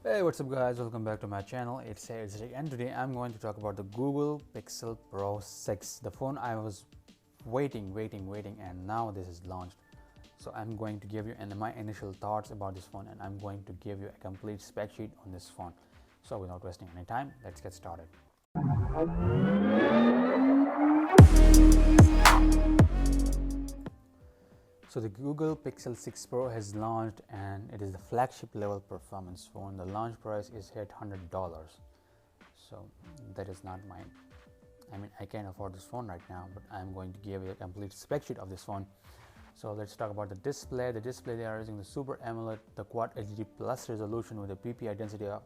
Hey, what's up guys, welcome back to my channel. It's Rick and today I'm going to talk about the Google Pixel Pro 6, the phone I was waiting and now this is launched. So I'm going to give you my initial thoughts about this phone, and I'm going to give you a complete spec sheet on this phone. So without wasting any time, let's get started. So the Google Pixel 6 Pro has launched and it is the flagship level performance phone. The launch price is $800. So that is not mine. I can't afford this phone right now, but I'm going to give you a complete spec sheet of this phone. So let's talk about the display. The display, they are using the Super AMOLED, the Quad HD Plus resolution with a PPI density of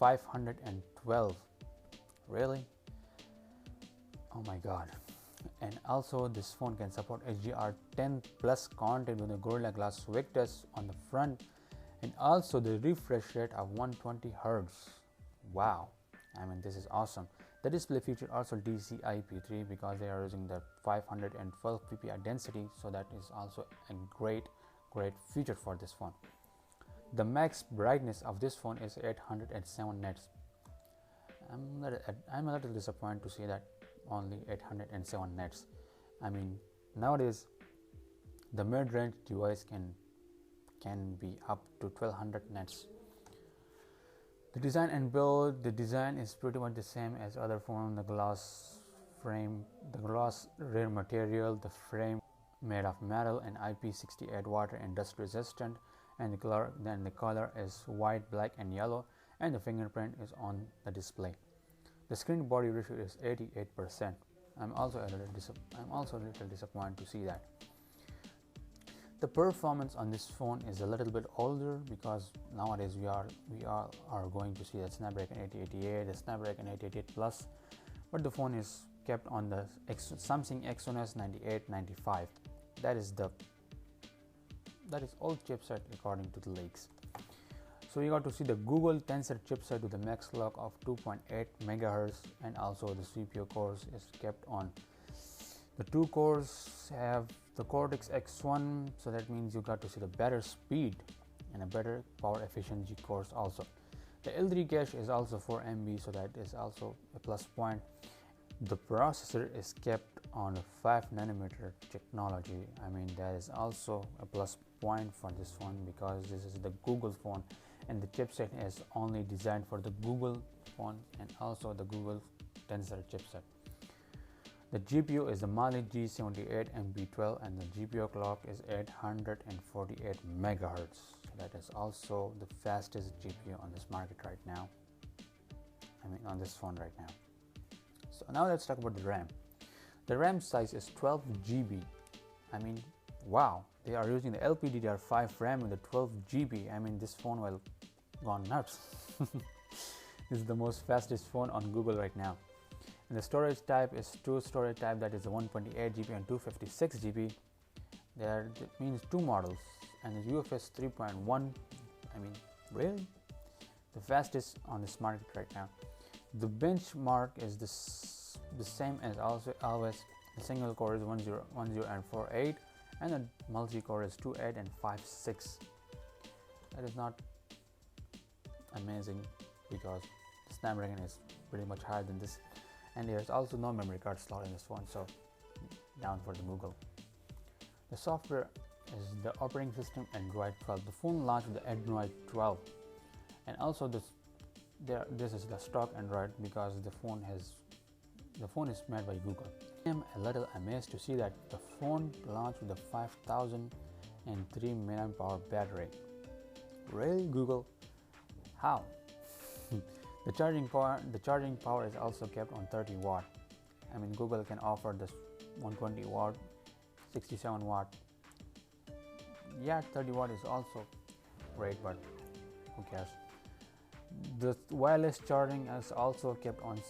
f512. Really? Oh my god. And also this phone can support HDR10 plus content with the Gorilla Glass Victus on the front, and also the refresh rate of 120 Hz. Wow, this is awesome. The display feature also DCI-P3 because they are using the 512 ppi density, so that is also a great feature for this phone. The max brightness of this phone is 807 nits. I'm a little disappointed to see that only 807 nits. Nowadays the mid-range device can be up to 1200 nits. The design and build, the design is pretty much the same as other phone. The glass frame, the glass rear material, the frame made of metal and IP68 water and dust resistant, and the color is white, black and yellow, and the fingerprint is on the display. The screen body ratio is 88%. I'm also a little disappointed to see that. The performance on this phone is a little bit older because nowadays we are going to see the Snapdragon 888, the Snapdragon 888 Plus, but the phone is kept on the Samsung Exynos 9895. That is old chipset according to the leaks. So you got to see the Google Tensor chipset with the max clock of 2.8 MHz, and also the CPU cores is kept on. The two cores have the Cortex X1, so that means you got to see the better speed and a better power efficiency cores also. The L3 cache is also 4 MB, so that is also a plus point. The processor is kept on a 5nm technology. That is also a plus point for this phone because this is the Google phone and the chipset is only designed for the Google phone and also the Google Tensor chipset. The GPU is the Mali G78MB12 and the GPU clock is 848 MHz. So that is also the fastest GPU on this market right now. On this phone right now. So now let's talk about the RAM. The RAM size is 12 GB. Wow, they are using the LPDDR5 RAM with the 12 GB. This phone will gone nuts. This is the most fastest phone on Google right now. And the storage type is two storage type, that is the 128 GB and 256 GB. That means two models, and the UFS 3.1. Really the fastest on this market right now. The benchmark is the same as also always. The single core is 1010 and 48, and the multi-core is 28 and 56. That is not amazing because the Snapdragon is pretty much higher than this, and there is also no memory card slot in this phone, so down for the Google. The software is the operating system Android 12. The phone launched with the Android 12, and also this is the stock Android because the phone is made by Google. I am a little amazed to see that the phone launched with a 5003 mAh battery. Really, Google? How? The charging power is also kept on 30 watt. Google can offer this 120 watt, 67 watt. Yeah, 30 watt is also great, but who cares? The wireless charging is also kept on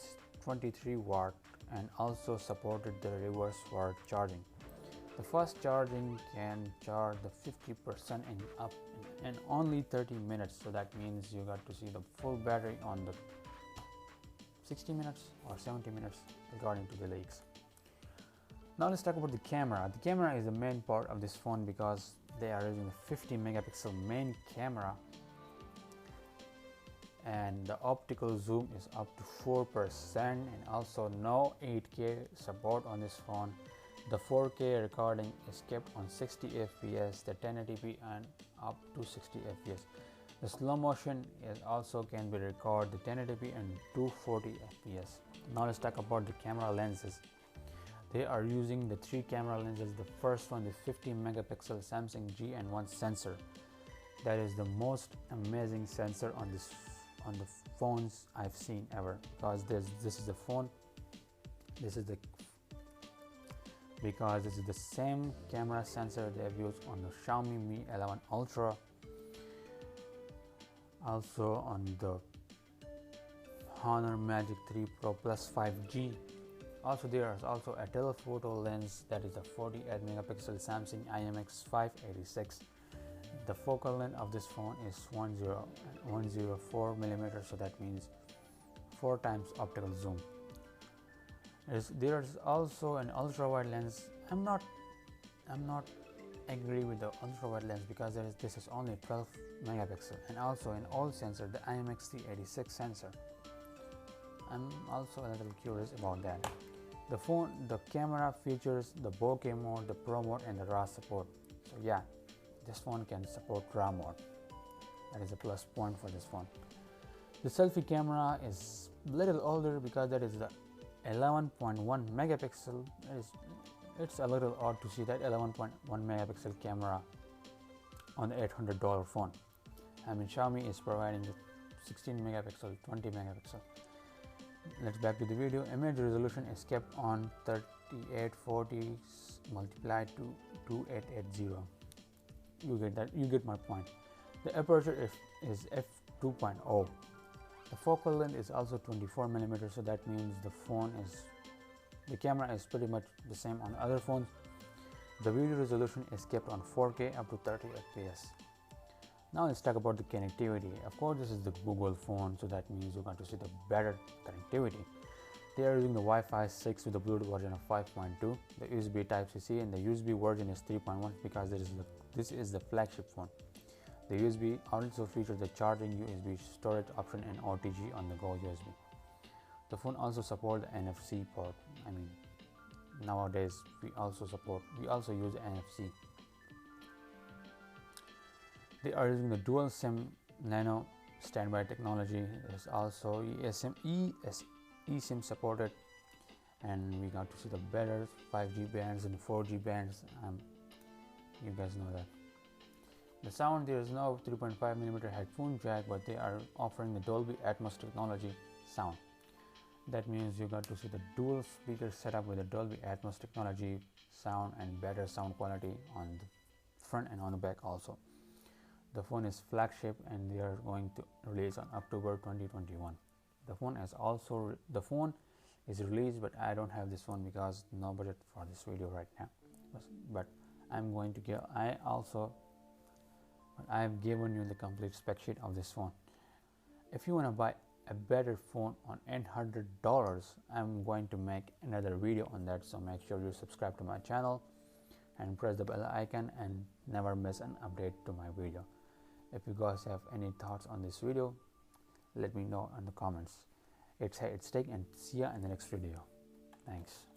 23 watt and also supported the reverse word charging. The fast charging can charge the 50% in only 30 minutes, so that means you got to see the full battery on the 60 minutes or 70 minutes according to the leaks. Now let's talk about the camera. The camera is the main part of this phone because they are using a 50 megapixel main camera and the optical zoom is up to 4%, and also no 8K support on this phone. The 4K recording is kept on 60 fps, the 1080p and up to 60 fps. The slow motion is also can be recorded the 1080p and 240 fps. Now let's talk about the camera lenses. They are using the 3 camera lenses. The first one is 50 megapixel Samsung GN1 sensor. That is the most amazing sensor on the phones I've seen ever, because this is the same camera sensor they have used on the Xiaomi Mi 11 Ultra, also on the Honor Magic 3 Pro Plus 5G. Also there is also a telephoto lens, that is a 48 megapixel Samsung IMX586. The focal length of this phone is 104 millimeters, so that means 4 times optical zoom. There is also an ultra wide lens. I'm not agree with the ultra wide lens, because this is only 12 megapixel, and also an old sensor, the IMX386 sensor. I'm also a little curious about that. The camera features the bokeh mode, the pro mode, and the RAW support. So yeah, this phone can support RAW mode. That is a plus point for this phone. The selfie camera is little older, because that is the 11.1 megapixel. It's a little odd to see that 11.1 megapixel camera on the $800 phone. I mean, Xiaomi is providing the 16 megapixel, 20 megapixel. Let's back to the video. Image resolution is kept on 3840 multiplied to 2880. You get my point. The aperture is f2.0. The focal length is also 24 millimeters, so that means the camera is pretty much the same on other phones. The video resolution is kept on 4K up to 30 fps. Now let's talk about the connectivity. Of course, this is the Google phone, so that means you're going to see the better connectivity. They are using the Wi-Fi 6 with the Bluetooth version of 5.2, the USB Type-C, and the USB version is 3.1, because this is the flagship phone. The USB also features the charging USB storage option and OTG on the go USB. The phone also supports the NFC port. I mean, nowadays we also use NFC. They are using the dual SIM nano standby technology. There's also eSIM supported, and we got to see the better 5G bands and 4G bands. You guys know that. The sound, there is no 3.5mm headphone jack, but they are offering the Dolby Atmos technology sound. That means you got to see the dual speaker setup with the Dolby Atmos technology sound and better sound quality on the front and on the back also. The phone is flagship, and they are going to release on October 2021. The phone is released, but I don't have this phone because no budget for this video right now. But I'm going to give. I have given you the complete spec sheet of this phone. If you want to buy a better phone on $800, I'm going to make another video on that. So make sure you subscribe to my channel and press the bell icon and never miss an update to my video. If you guys have any thoughts on this video, let me know in the comments. It's Take, and see ya in the next video. Thanks.